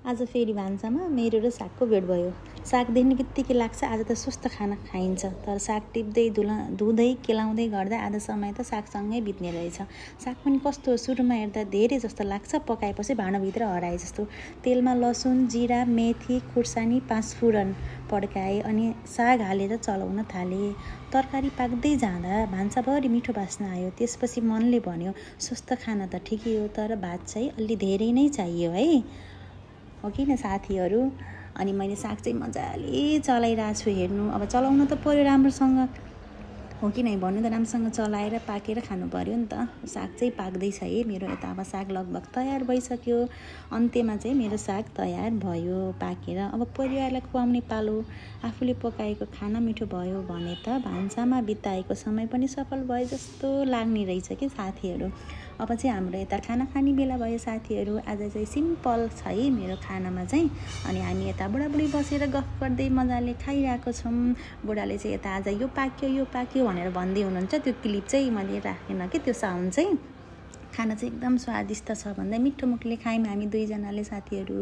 आज फेरि भान्सामा मेरो र सागको भेट भयो। साग देख्ने बित्तिकै लाग्छ आज त स्वस्थ खाना खाइन्छ। तर साग टिप्दै धुँदै केलाउँदै गर्दा आधा समय त सागसँगै बित्ने रहेछ। साग पनि कस्तो सुरुमा हेर्दा धेरै जस्तो लाग्छ, पकाएपछि भाँडाभित्र हराए जस्तो। तेलमा लसुन, जिरा, मेथी, खुर्सानी, पाँचफुरन पड्काए अनि साग हालेर चलाउन थाले। तरकारी पाक्दै जाँदा भान्साभरि मिठो बास्ना आयो। त्यसपछि मनले भन्यो, स्वस्थ खाना त ठिकै हो, तर भात चाहिँ अलि धेरै नै चाहियो है। हो कि न साथीहरू। अनि मैले साग चाहिँ मजाले चलाइरहेको छु, हेर्नु। अब चलाउन त पर्यो राम्रोसँग, हो कि नै, भन्नु त राम्रोसँग चलाएर पाकेर खानु पर्यो नि त। साग चाहिँ पाक्दैछ है मेरो यता। अब साग लगभग तयार भइसक्यो। अन्त्यमा चाहिँ मेरो साग तयार भयो पाकेर। अब परिवारलाई खुवाउने पालो। आफूले पकाएको खाना मिठो भयो भने त भान्सामा बिताएको समय पनि सफल भयो जस्तो लाग्ने रहेछ कि साथीहरू। अब चाहिँ हाम्रो यता खाना खाने बेला भयो साथीहरू। आज चाहिँ सिम्पल छ है मेरो खानामा चाहिँ। अनि हामी यता बुढाबुढी बसेर गफ गर्दै मजाले खाइरहेको छौँ। बुढाले चाहिँ यता आज यो पाक्यो भनेर भन्दै हुनुहुन्छ। त्यो क्लिप चाहिँ मैले राखेन कि, त्यो साउन्ड चाहिँ। खाना चाहिँ एकदम स्वादिष्ट छ भन्दै मिठो मुखले खायौँ हामी दुईजनाले साथीहरू।